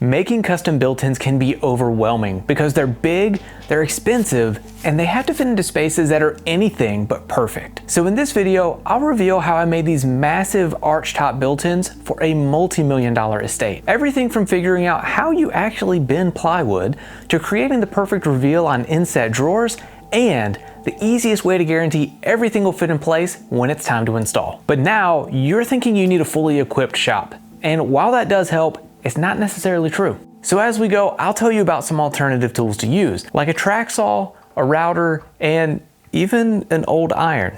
Making custom built-ins can be overwhelming because they're big, they're expensive, and they have to fit into spaces that are anything but perfect. So in this video, I'll reveal how I made these massive archtop built-ins for a multi-million-dollar estate. Everything from figuring out how you actually bend plywood to creating the perfect reveal on inset drawers and the easiest way to guarantee everything will fit in place when it's time to install. But now you're thinking you need a fully equipped shop. And while that does help, it's not necessarily true. So as we go, I'll tell you about some alternative tools to use, like a track saw, a router, and even an old iron.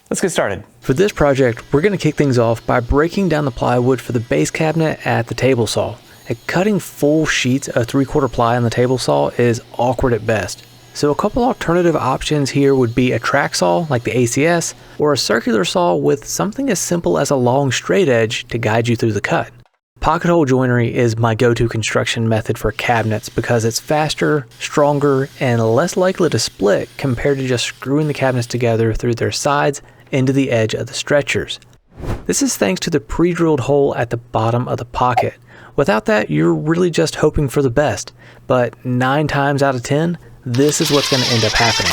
Let's get started. For this project, we're gonna kick things off by breaking down the plywood for the base cabinet at the table saw. And cutting full sheets of 3/4 ply on the table saw is awkward at best. So a couple alternative options here would be a track saw like the ACS, or a circular saw with something as simple as a long straight edge to guide you through the cut. Pocket hole joinery is my go-to construction method for cabinets because it's faster, stronger, and less likely to split compared to just screwing the cabinets together through their sides into the edge of the stretchers. This is thanks to the pre-drilled hole at the bottom of the pocket. Without that, you're really just hoping for the best, but 9 times out of 10, this is what's going to end up happening.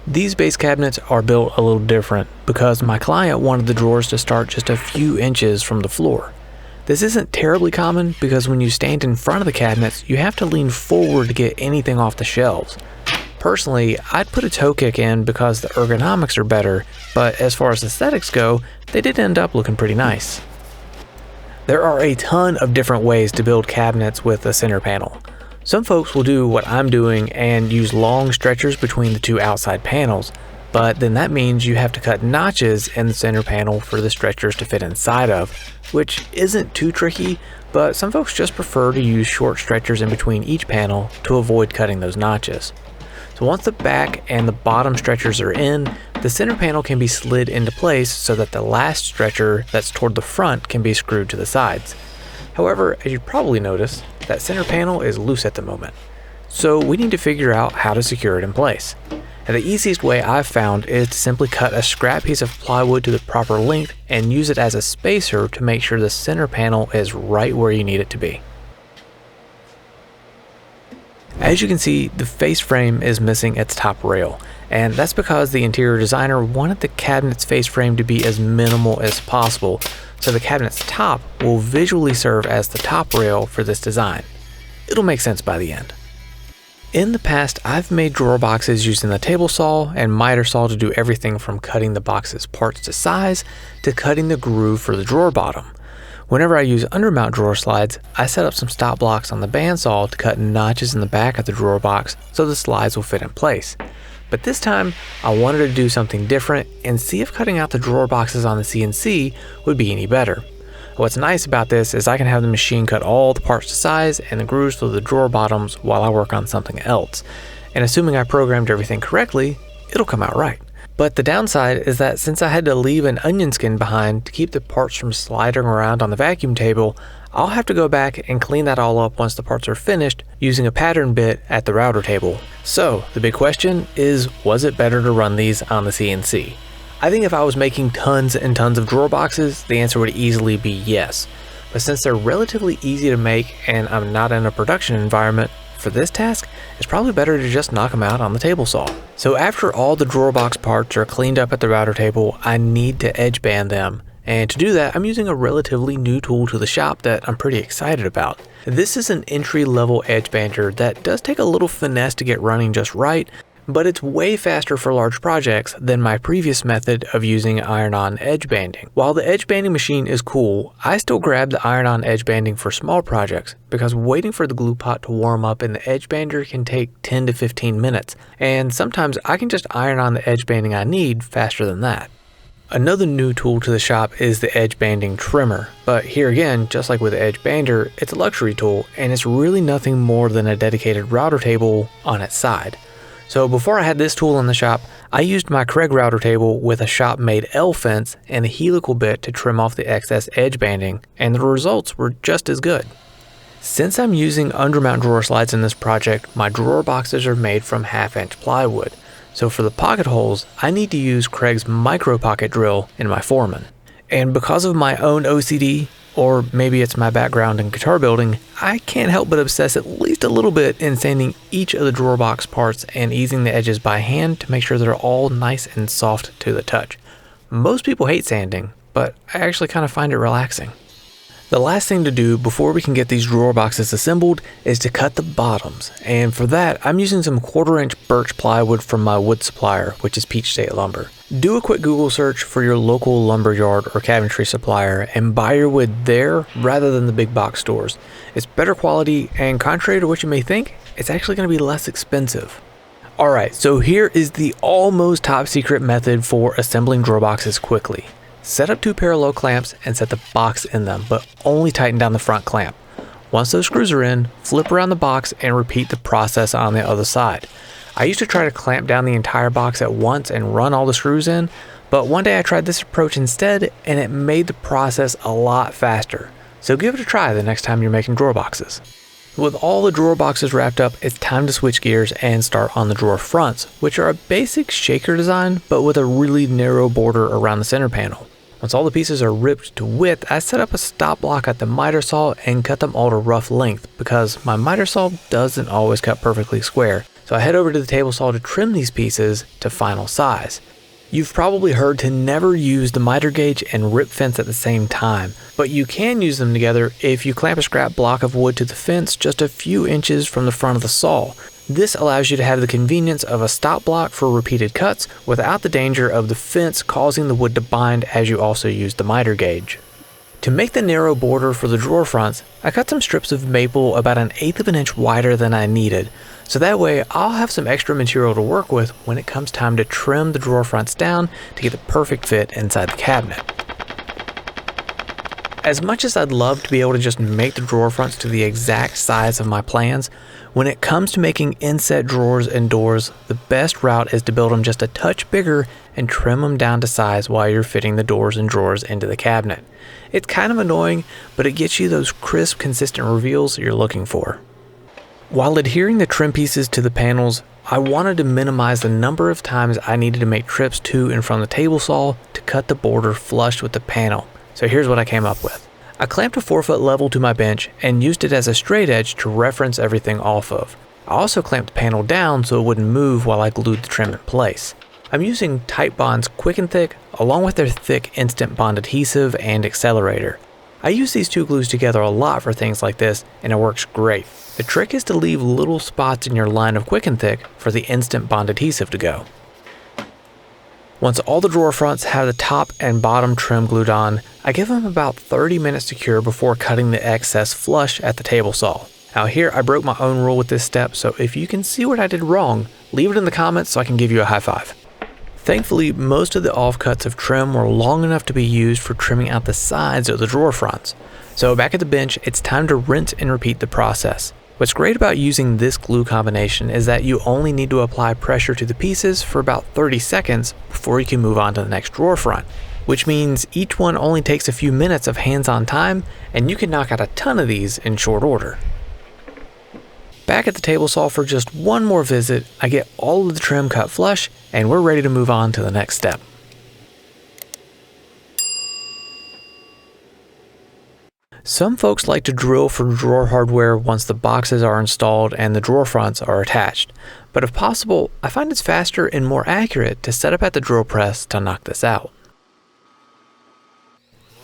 These base cabinets are built a little different because my client wanted the drawers to start just a few inches from the floor. This isn't terribly common because when you stand in front of the cabinets, you have to lean forward to get anything off the shelves. Personally, I'd put a toe kick in because the ergonomics are better, but as far as aesthetics go, they did end up looking pretty nice. There are a ton of different ways to build cabinets with a center panel. Some folks will do what I'm doing and use long stretchers between the two outside panels, but then that means you have to cut notches in the center panel for the stretchers to fit inside of, which isn't too tricky, but some folks just prefer to use short stretchers in between each panel to avoid cutting those notches. So once the back and the bottom stretchers are in, the center panel can be slid into place so that the last stretcher that's toward the front can be screwed to the sides. However, as you probably noticed, that center panel is loose at the moment. So we need to figure out how to secure it in place. And the easiest way I've found is to simply cut a scrap piece of plywood to the proper length and use it as a spacer to make sure the center panel is right where you need it to be. As you can see, the face frame is missing its top rail, and that's because the interior designer wanted the cabinet's face frame to be as minimal as possible, so the cabinet's top will visually serve as the top rail for this design. It'll make sense by the end. In the past, I've made drawer boxes using the table saw and miter saw to do everything from cutting the box's parts to size to cutting the groove for the drawer bottom. Whenever I use undermount drawer slides, I set up some stop blocks on the bandsaw to cut notches in the back of the drawer box so the slides will fit in place. But this time, I wanted to do something different and see if cutting out the drawer boxes on the CNC would be any better. What's nice about this is I can have the machine cut all the parts to size and the grooves for the drawer bottoms while I work on something else. And assuming I programmed everything correctly, it'll come out right. But the downside is that since I had to leave an onion skin behind to keep the parts from sliding around on the vacuum table, I'll have to go back and clean that all up once the parts are finished using a pattern bit at the router table. So the big question is, was it better to run these on the CNC? I think if I was making tons and tons of drawer boxes, the answer would easily be yes. But since they're relatively easy to make and I'm not in a production environment, for this task, it's probably better to just knock them out on the table saw. So after all the drawer box parts are cleaned up at the router table, I need to edge band them. And to do that, I'm using a relatively new tool to the shop that I'm pretty excited about. This is an entry-level edge bander that does take a little finesse to get running just right, but it's way faster for large projects than my previous method of using iron-on edge banding. While the edge banding machine is cool, I still grab the iron-on edge banding for small projects because waiting for the glue pot to warm up in the edge bander can take 10 to 15 minutes, and sometimes I can just iron on the edge banding I need faster than that. Another new tool to the shop is the edge banding trimmer, but here again, just like with the edge bander, it's a luxury tool and it's really nothing more than a dedicated router table on its side. So before I had this tool in the shop, I used my Craig router table with a shop-made L fence and a helical bit to trim off the excess edge banding, and the results were just as good. Since I'm using undermount drawer slides in this project, my drawer boxes are made from 1/2-inch plywood. So for the pocket holes, I need to use Craig's micro pocket drill in my Foreman. And because of my own OCD, or maybe it's my background in guitar building, I can't help but obsess at least a little bit in sanding each of the drawer box parts and easing the edges by hand to make sure they're all nice and soft to the touch. Most people hate sanding, but I actually kind of find it relaxing. The last thing to do before we can get these drawer boxes assembled is to cut the bottoms, and for that I'm using some 1/4-inch birch plywood from my wood supplier, which is Peach State Lumber. Do a quick Google search for your local lumberyard or cabinetry supplier and buy your wood there rather than the big box stores. It's better quality, and contrary to what you may think, it's actually going to be less expensive. Alright, so here is the almost top secret method for assembling drawer boxes quickly. Set up 2 parallel clamps and set the box in them, but only tighten down the front clamp. Once those screws are in, flip around the box and repeat the process on the other side. I used to try to clamp down the entire box at once and run all the screws in, but one day I tried this approach instead and it made the process a lot faster. So give it a try the next time you're making drawer boxes. With all the drawer boxes wrapped up, it's time to switch gears and start on the drawer fronts, which are a basic shaker design, but with a really narrow border around the center panel. Once all the pieces are ripped to width, I set up a stop block at the miter saw and cut them all to rough length because my miter saw doesn't always cut perfectly square. So I head over to the table saw to trim these pieces to final size. You've probably heard to never use the miter gauge and rip fence at the same time, but you can use them together if you clamp a scrap block of wood to the fence just a few inches from the front of the saw. This allows you to have the convenience of a stop block for repeated cuts without the danger of the fence causing the wood to bind as you also use the miter gauge. To make the narrow border for the drawer fronts, I cut some strips of maple about 1/8 of an inch wider than I needed, so that way I'll have some extra material to work with when it comes time to trim the drawer fronts down to get the perfect fit inside the cabinet. As much as I'd love to be able to just make the drawer fronts to the exact size of my plans, when it comes to making inset drawers and doors, the best route is to build them just a touch bigger and trim them down to size while you're fitting the doors and drawers into the cabinet. It's kind of annoying, but it gets you those crisp, consistent reveals you're looking for. While adhering the trim pieces to the panels, I wanted to minimize the number of times I needed to make trips to and from the table saw to cut the border flush with the panel. So here's what I came up with. I clamped a 4-foot level to my bench and used it as a straight edge to reference everything off of. I also clamped the panel down so it wouldn't move while I glued the trim in place. I'm using Titebond's Quick and Thick along with their thick instant bond adhesive and accelerator. I use these two glues together a lot for things like this and it works great. The trick is to leave little spots in your line of Quick and Thick for the instant bond adhesive to go. Once all the drawer fronts have the top and bottom trim glued on, I give them about 30 minutes to cure before cutting the excess flush at the table saw. Now here I broke my own rule with this step, so if you can see what I did wrong, leave it in the comments so I can give you a high five. Thankfully, most of the offcuts of trim were long enough to be used for trimming out the sides of the drawer fronts. So back at the bench, it's time to rinse and repeat the process. What's great about using this glue combination is that you only need to apply pressure to the pieces for about 30 seconds before you can move on to the next drawer front, which means each one only takes a few minutes of hands-on time and you can knock out a ton of these in short order. Back at the table saw for just one more visit, I get all of the trim cut flush and we're ready to move on to the next step. Some folks like to drill for drawer hardware once the boxes are installed and the drawer fronts are attached, but if possible, I find it's faster and more accurate to set up at the drill press to knock this out.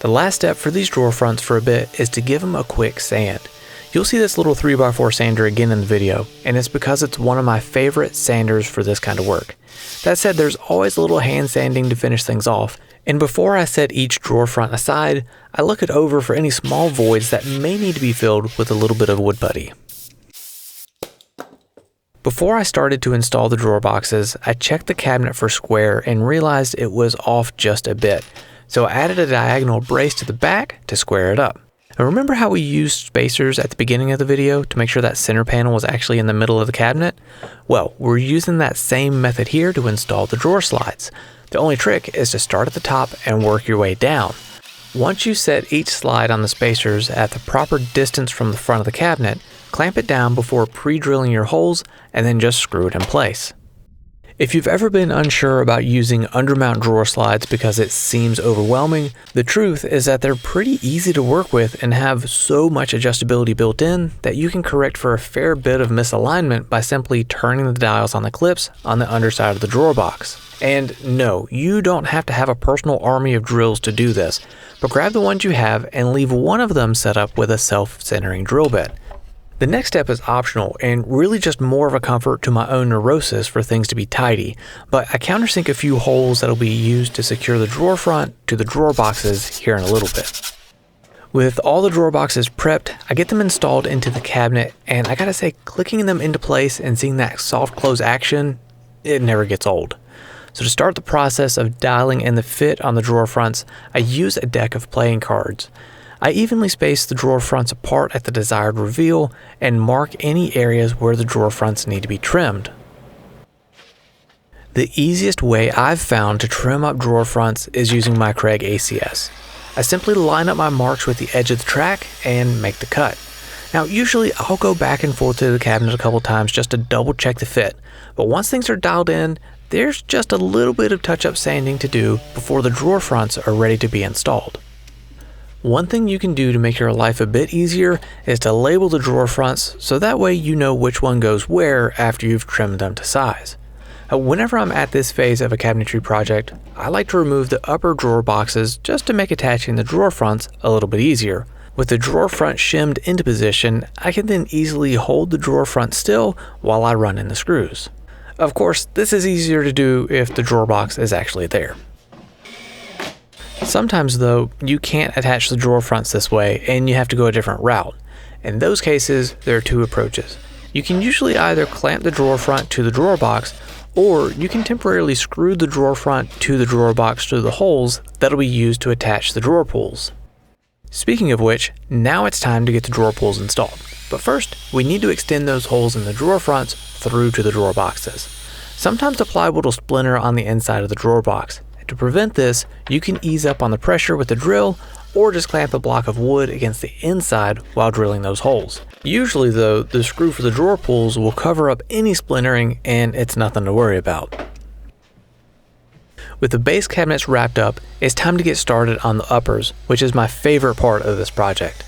The last step for these drawer fronts for a bit is to give them a quick sand. You'll see this little 3x4 sander again in the video, and it's because it's one of my favorite sanders for this kind of work. That said, there's always a little hand sanding to finish things off, and before I set each drawer front aside, I look it over for any small voids that may need to be filled with a little bit of wood putty. Before I started to install the drawer boxes, I checked the cabinet for square and realized it was off just a bit, so I added a diagonal brace to the back to square it up. Now remember how we used spacers at the beginning of the video to make sure that center panel was actually in the middle of the cabinet? Well, we're using that same method here to install the drawer slides. The only trick is to start at the top and work your way down. Once you set each slide on the spacers at the proper distance from the front of the cabinet, clamp it down before pre-drilling your holes and then just screw it in place. If you've ever been unsure about using undermount drawer slides because it seems overwhelming, the truth is that they're pretty easy to work with and have so much adjustability built in that you can correct for a fair bit of misalignment by simply turning the dials on the clips on the underside of the drawer box. And no, you don't have to have a personal army of drills to do this, but grab the ones you have and leave one of them set up with a self-centering drill bit. The next step is optional and really just more of a comfort to my own neurosis for things to be tidy, but I countersink a few holes that'll be used to secure the drawer front to the drawer boxes here in a little bit. With all the drawer boxes prepped, I get them installed into the cabinet, and I gotta say, clicking them into place and seeing that soft close action, it never gets old. So to start the process of dialing in the fit on the drawer fronts, I use a deck of playing cards. I evenly space the drawer fronts apart at the desired reveal and mark any areas where the drawer fronts need to be trimmed. The easiest way I've found to trim up drawer fronts is using my Kreg ACS. I simply line up my marks with the edge of the track and make the cut. Now usually I'll go back and forth to the cabinet a couple times just to double check the fit, but once things are dialed in, there's just a little bit of touch-up sanding to do before the drawer fronts are ready to be installed. One thing you can do to make your life a bit easier is to label the drawer fronts so that way you know which one goes where after you've trimmed them to size. Whenever I'm at this phase of a cabinetry project, I like to remove the upper drawer boxes just to make attaching the drawer fronts a little bit easier. With the drawer front shimmed into position, I can then easily hold the drawer front still while I run in the screws. Of course, this is easier to do if the drawer box is actually there. Sometimes though, you can't attach the drawer fronts this way and you have to go a different route. In those cases, there are two approaches. You can usually either clamp the drawer front to the drawer box, or you can temporarily screw the drawer front to the drawer box through the holes that'll be used to attach the drawer pulls. Speaking of which, now it's time to get the drawer pulls installed. But first, we need to extend those holes in the drawer fronts through to the drawer boxes. Sometimes the plywood will splinter on the inside of the drawer box. To prevent this, you can ease up on the pressure with the drill or just clamp a block of wood against the inside while drilling those holes. Usually though, the screw for the drawer pulls will cover up any splintering and it's nothing to worry about. With the base cabinets wrapped up, it's time to get started on the uppers, which is my favorite part of this project.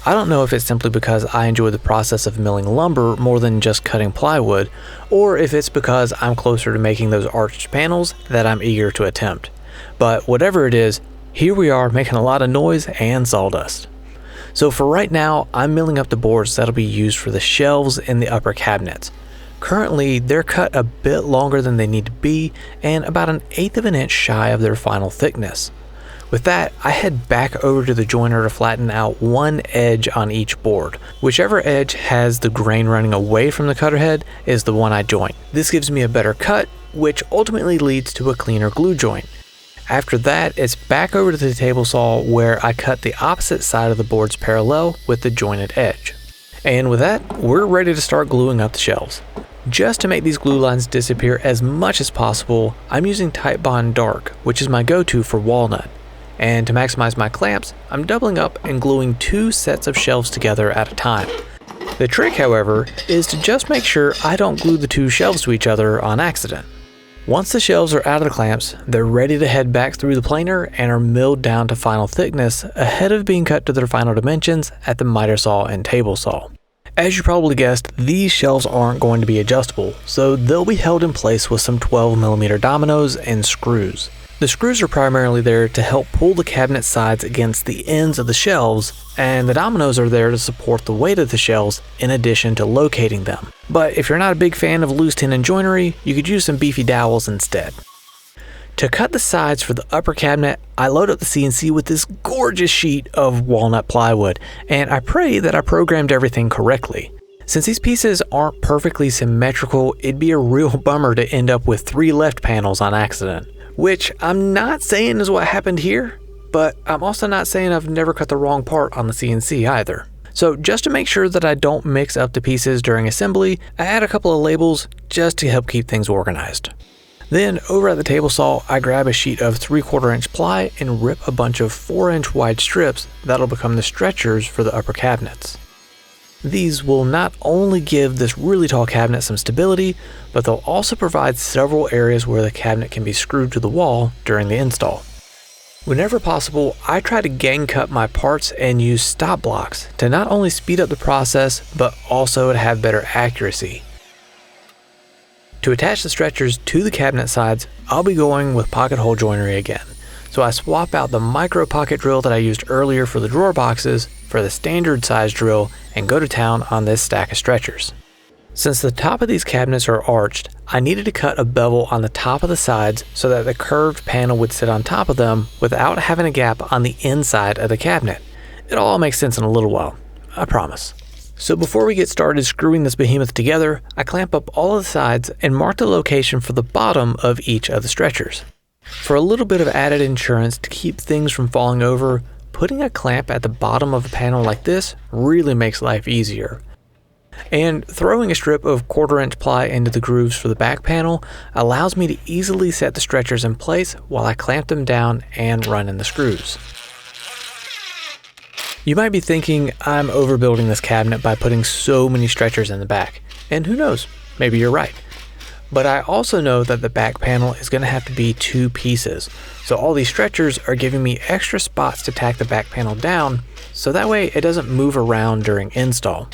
I don't know if it's simply because I enjoy the process of milling lumber more than just cutting plywood, or if it's because I'm closer to making those arched panels that I'm eager to attempt. But whatever it is, here we are making a lot of noise and sawdust. So for right now, I'm milling up the boards that'll be used for the shelves in the upper cabinets. Currently, they're cut a bit longer than they need to be and about 1/8 of an inch shy of their final thickness. With that, I head back over to the joiner to flatten out one edge on each board. Whichever edge has the grain running away from the cutter head is the one I joint. This gives me a better cut, which ultimately leads to a cleaner glue joint. After that, it's back over to the table saw where I cut the opposite side of the boards parallel with the jointed edge. And with that, we're ready to start gluing up the shelves. Just to make these glue lines disappear as much as possible, I'm using Titebond Dark, which is my go-to for walnut. And to maximize my clamps, I'm doubling up and gluing 2 sets of shelves together at a time. The trick, however, is to just make sure I don't glue the 2 shelves to each other on accident. Once the shelves are out of the clamps, they're ready to head back through the planer and are milled down to final thickness ahead of being cut to their final dimensions at the miter saw and table saw. As you probably guessed, these shelves aren't going to be adjustable, so they'll be held in place with some 12mm dominoes and screws. The screws are primarily there to help pull the cabinet sides against the ends of the shelves, and the dominoes are there to support the weight of the shelves in addition to locating them. But if you're not a big fan of loose tenon joinery, you could use some beefy dowels instead. To cut the sides for the upper cabinet, I load up the CNC with this gorgeous sheet of walnut plywood, and I pray that I programmed everything correctly. Since these pieces aren't perfectly symmetrical, it'd be a real bummer to end up with 3 left panels on accident. Which I'm not saying is what happened here, but I'm also not saying I've never cut the wrong part on the CNC either. So just to make sure that I don't mix up the pieces during assembly, I add a couple of labels just to help keep things organized. Then over at the table saw, I grab a sheet of 3/4 inch ply and rip a bunch of 4-inch wide strips that'll become the stretchers for the upper cabinets. These will not only give this really tall cabinet some stability, but they'll also provide several areas where the cabinet can be screwed to the wall during the install. Whenever possible, I try to gang cut my parts and use stop blocks to not only speed up the process, but also to have better accuracy. To attach the stretchers to the cabinet sides, I'll be going with pocket hole joinery again. So I swap out the micro pocket drill that I used earlier for the drawer boxes for the standard size drill and go to town on this stack of stretchers. Since the top of these cabinets are arched, I needed to cut a bevel on the top of the sides so that the curved panel would sit on top of them without having a gap on the inside of the cabinet. It'll all make sense in a little while, I promise. So before we get started screwing this behemoth together, I clamp up all of the sides and mark the location for the bottom of each of the stretchers. For a little bit of added insurance to keep things from falling over, putting a clamp at the bottom of a panel like this really makes life easier. And throwing a strip of 1/4-inch ply into the grooves for the back panel allows me to easily set the stretchers in place while I clamp them down and run in the screws. You might be thinking I'm overbuilding this cabinet by putting so many stretchers in the back, and who knows, maybe you're right. But I also know that the back panel is going to have to be 2 pieces, so all these stretchers are giving me extra spots to tack the back panel down, so that way it doesn't move around during install.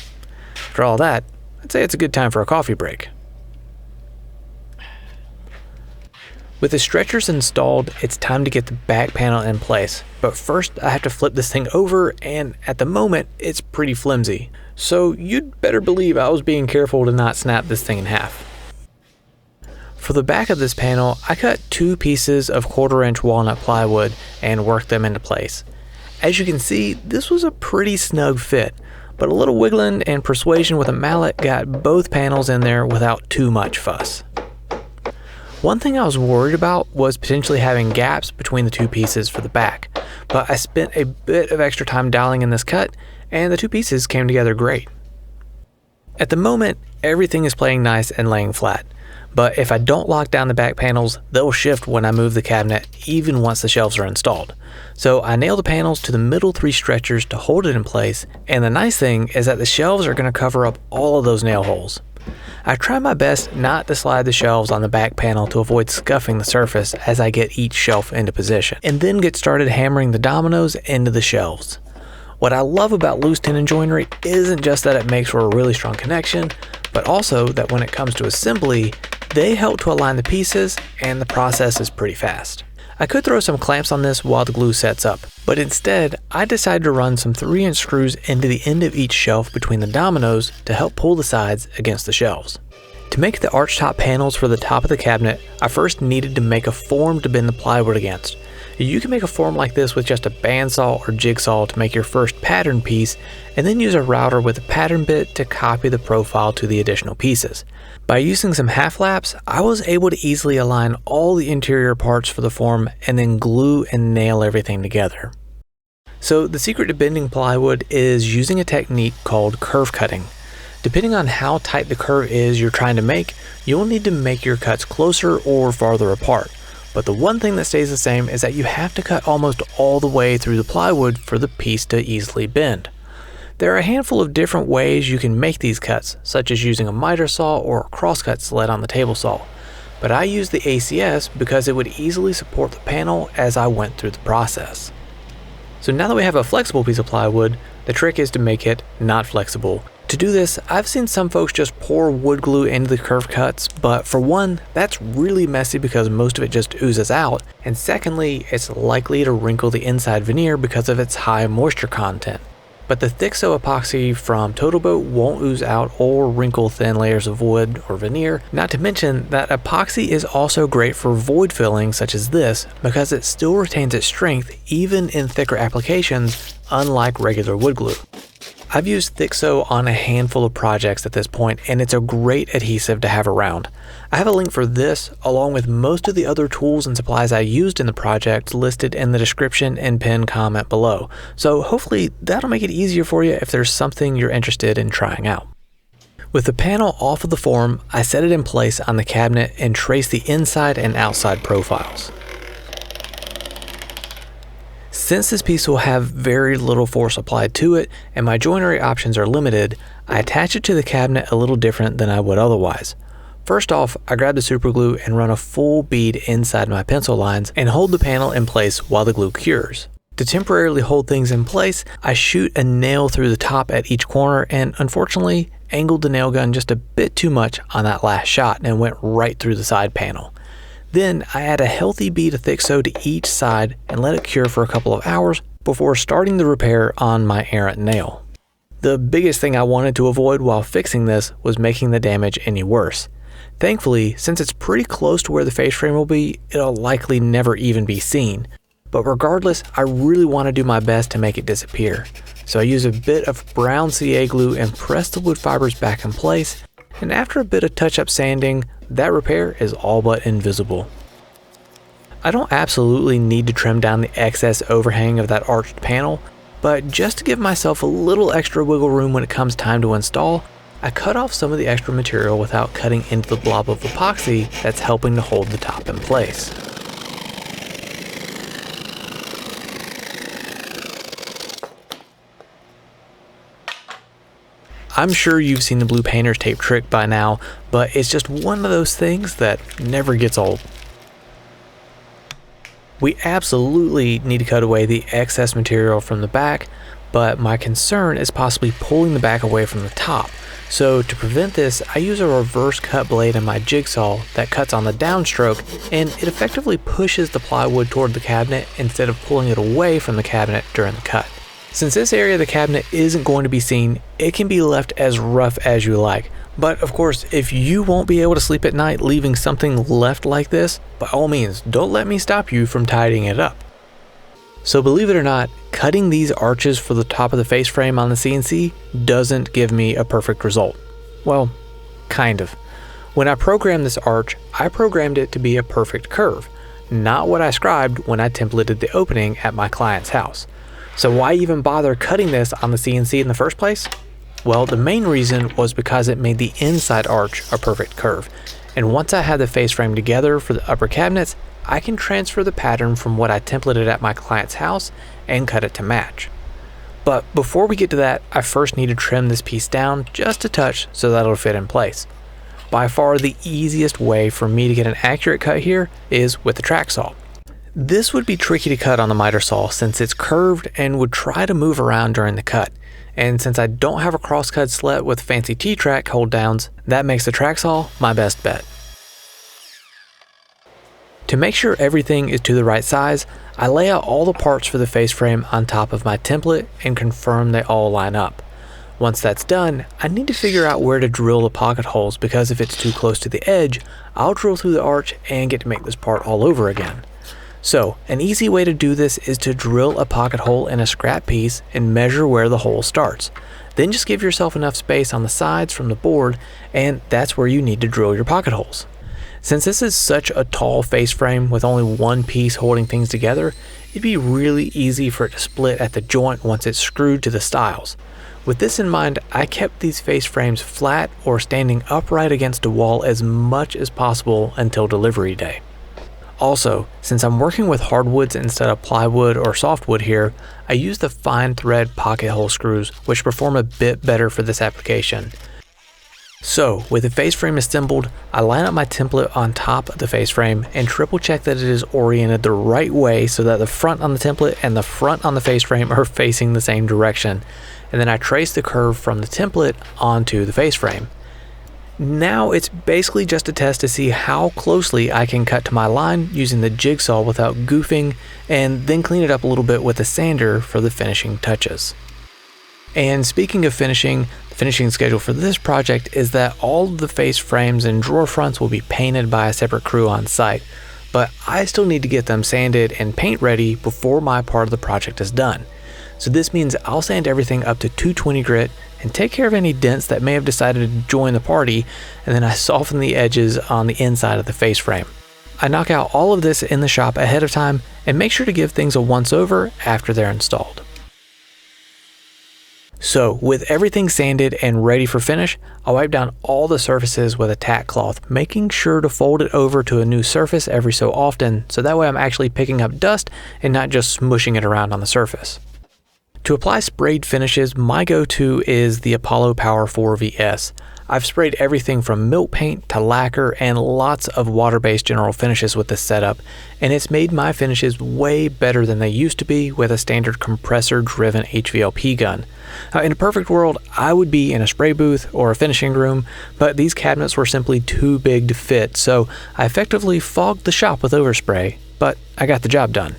After all that, I'd say it's a good time for a coffee break. With the stretchers installed, it's time to get the back panel in place, but first I have to flip this thing over, and at the moment it's pretty flimsy, so you'd better believe I was being careful to not snap this thing in half. For the back of this panel, I cut 2 pieces of 1/4-inch walnut plywood and worked them into place. As you can see, this was a pretty snug fit, but a little wiggling and persuasion with a mallet got both panels in there without too much fuss. One thing I was worried about was potentially having gaps between the 2 pieces for the back, but I spent a bit of extra time dialing in this cut, and the 2 pieces came together great. At the moment, everything is playing nice and laying flat, but if I don't lock down the back panels, they'll shift when I move the cabinet even once the shelves are installed. So I nail the panels to the middle 3 stretchers to hold it in place, and the nice thing is that the shelves are going to cover up all of those nail holes. I try my best not to slide the shelves on the back panel to avoid scuffing the surface as I get each shelf into position, and then get started hammering the dominoes into the shelves. What I love about loose tenon joinery isn't just that it makes for a really strong connection, but also that when it comes to assembly, they help to align the pieces and the process is pretty fast. I could throw some clamps on this while the glue sets up, but instead I decided to run some 3-inch screws into the end of each shelf between the dominoes to help pull the sides against the shelves. To make the archtop panels for the top of the cabinet, I first needed to make a form to bend the plywood against. You can make a form like this with just a bandsaw or jigsaw to make your first pattern piece, and then use a router with a pattern bit to copy the profile to the additional pieces. By using some half laps, I was able to easily align all the interior parts for the form and then glue and nail everything together. So the secret to bending plywood is using a technique called curve cutting. Depending on how tight the curve is you're trying to make, you'll need to make your cuts closer or farther apart. But the one thing that stays the same is that you have to cut almost all the way through the plywood for the piece to easily bend. There are a handful of different ways you can make these cuts, such as using a miter saw or a crosscut sled on the table saw. But I used the ACS because it would easily support the panel as I went through the process. So now that we have a flexible piece of plywood, the trick is to make it not flexible. To do this, I've seen some folks just pour wood glue into the curve cuts, but for one, that's really messy because most of it just oozes out, and secondly, it's likely to wrinkle the inside veneer because of its high moisture content. But the Thixo epoxy from Totalboat won't ooze out or wrinkle thin layers of wood or veneer, not to mention that epoxy is also great for void filling such as this because it still retains its strength even in thicker applications, unlike regular wood glue. I've used Thixo on a handful of projects at this point, and it's a great adhesive to have around. I have a link for this, along with most of the other tools and supplies I used in the project listed in the description and pinned comment below, so hopefully that'll make it easier for you if there's something you're interested in trying out. With the panel off of the form, I set it in place on the cabinet and trace the inside and outside profiles. Since this piece will have very little force applied to it and my joinery options are limited, I attach it to the cabinet a little different than I would otherwise. First off, I grab the super glue and run a full bead inside my pencil lines and hold the panel in place while the glue cures. To temporarily hold things in place, I shoot a nail through the top at each corner and unfortunately angled the nail gun just a bit too much on that last shot and went right through the side panel. Then I add a healthy bead of thick sew to each side and let it cure for a couple of hours before starting the repair on my errant nail. The biggest thing I wanted to avoid while fixing this was making the damage any worse. Thankfully, since it's pretty close to where the face frame will be, it'll likely never even be seen. But regardless, I really want to do my best to make it disappear. So I use a bit of brown CA glue and press the wood fibers back in place, and after a bit of touch-up sanding, that repair is all but invisible. I don't absolutely need to trim down the excess overhang of that arched panel, but just to give myself a little extra wiggle room when it comes time to install, I cut off some of the extra material without cutting into the blob of epoxy that's helping to hold the top in place. I'm sure you've seen the blue painter's tape trick by now, but it's just one of those things that never gets old. We absolutely need to cut away the excess material from the back, but my concern is possibly pulling the back away from the top. So to prevent this, I use a reverse cut blade in my jigsaw that cuts on the downstroke, and it effectively pushes the plywood toward the cabinet instead of pulling it away from the cabinet during the cut. Since this area of the cabinet isn't going to be seen, it can be left as rough as you like. But of course, if you won't be able to sleep at night leaving something left like this, by all means, don't let me stop you from tidying it up. So believe it or not, cutting these arches for the top of the face frame on the CNC doesn't give me a perfect result. Well, kind of. When I programmed this arch, I programmed it to be a perfect curve, not what I scribed when I templated the opening at my client's house. So why even bother cutting this on the CNC in the first place? Well, the main reason was because it made the inside arch a perfect curve. And once I had the face frame together for the upper cabinets, I can transfer the pattern from what I templated at my client's house and cut it to match. But before we get to that, I first need to trim this piece down just a touch so that it'll fit in place. By far the easiest way for me to get an accurate cut here is with the track saw. This would be tricky to cut on the miter saw since it's curved and would try to move around during the cut. And since I don't have a crosscut slet with fancy T-track hold downs, that makes the track saw my best bet. To make sure everything is to the right size, I lay out all the parts for the face frame on top of my template and confirm they all line up. Once that's done, I need to figure out where to drill the pocket holes because if it's too close to the edge, I'll drill through the arch and get to make this part all over again. So, an easy way to do this is to drill a pocket hole in a scrap piece and measure where the hole starts. Then just give yourself enough space on the sides from the board, and that's where you need to drill your pocket holes. Since this is such a tall face frame with only one piece holding things together, it'd be really easy for it to split at the joint once it's screwed to the stiles. With this in mind, I kept these face frames flat or standing upright against a wall as much as possible until delivery day. Also, since I'm working with hardwoods instead of plywood or softwood here, I use the fine thread pocket hole screws, which perform a bit better for this application. So, with the face frame assembled, I line up my template on top of the face frame and triple check that it is oriented the right way so that the front on the template and the front on the face frame are facing the same direction. And then I trace the curve from the template onto the face frame. Now it's basically just a test to see how closely I can cut to my line using the jigsaw without goofing, and then clean it up a little bit with a sander for the finishing touches. And speaking of finishing, the finishing schedule for this project is that all of the face frames and drawer fronts will be painted by a separate crew on site, but I still need to get them sanded and paint ready before my part of the project is done. So this means I'll sand everything up to 220 grit and take care of any dents that may have decided to join the party, and then I soften the edges on the inside of the face frame. I knock out all of this in the shop ahead of time and make sure to give things a once over after they're installed. So with everything sanded and ready for finish, I wipe down all the surfaces with a tack cloth, making sure to fold it over to a new surface every so often, so that way I'm actually picking up dust and not just smushing it around on the surface. To apply sprayed finishes, my go-to is the Apollo Power 4 VS. I've sprayed everything from milk paint to lacquer and lots of water-based general finishes with this setup, and it's made my finishes way better than they used to be with a standard compressor-driven HVLP gun. Now, in a perfect world, I would be in a spray booth or a finishing room, but these cabinets were simply too big to fit, so I effectively fogged the shop with overspray, but I got the job done.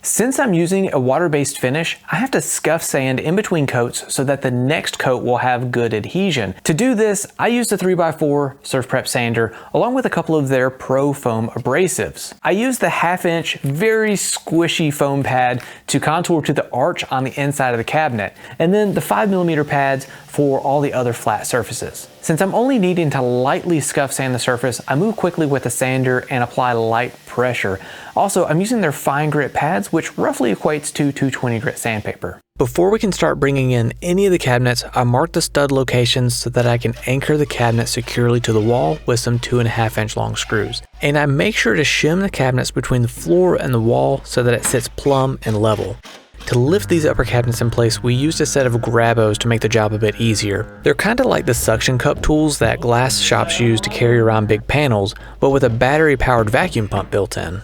Since I'm using a water-based finish, I have to scuff sand in between coats so that the next coat will have good adhesion. To do this, I use the 3x4 Surf Prep sander along with a couple of their Pro Foam abrasives. I use the 1/2 inch, very squishy foam pad to contour to the arch on the inside of the cabinet, and then the 5mm pads for all the other flat surfaces. Since I'm only needing to lightly scuff sand the surface, I move quickly with the sander and apply light pressure. Also, I'm using their fine grit pads, which roughly equates to 220 grit sandpaper. Before we can start bringing in any of the cabinets, I mark the stud locations so that I can anchor the cabinet securely to the wall with some 2.5 inch long screws. And I make sure to shim the cabinets between the floor and the wall so that it sits plumb and level. To lift these upper cabinets in place, we used a set of grabos to make the job a bit easier. They're kind of like the suction cup tools that glass shops use to carry around big panels, but with a battery-powered vacuum pump built in.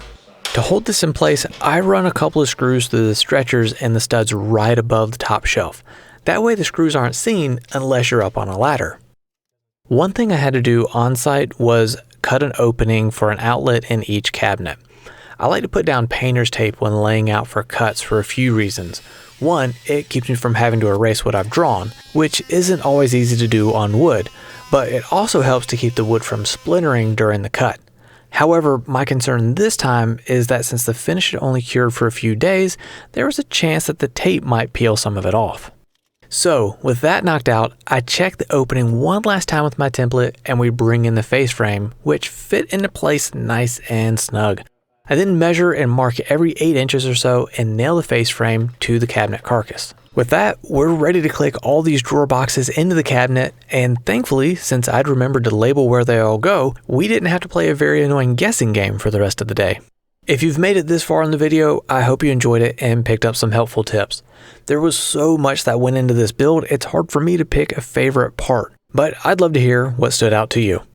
To hold this in place, I run a couple of screws through the stretchers and the studs right above the top shelf. That way the screws aren't seen unless you're up on a ladder. One thing I had to do on site was cut an opening for an outlet in each cabinet. I like to put down painter's tape when laying out for cuts for a few reasons. One, it keeps me from having to erase what I've drawn, which isn't always easy to do on wood, but it also helps to keep the wood from splintering during the cut. However, my concern this time is that since the finish had only cured for a few days, there was a chance that the tape might peel some of it off. So, with that knocked out, I check the opening one last time with my template and we bring in the face frame, which fit into place nice and snug. I then measure and mark every 8 inches or so and nail the face frame to the cabinet carcass. With that, we're ready to click all these drawer boxes into the cabinet, and thankfully, since I'd remembered to label where they all go, we didn't have to play a very annoying guessing game for the rest of the day. If you've made it this far in the video, I hope you enjoyed it and picked up some helpful tips. There was so much that went into this build, it's hard for me to pick a favorite part, but I'd love to hear what stood out to you.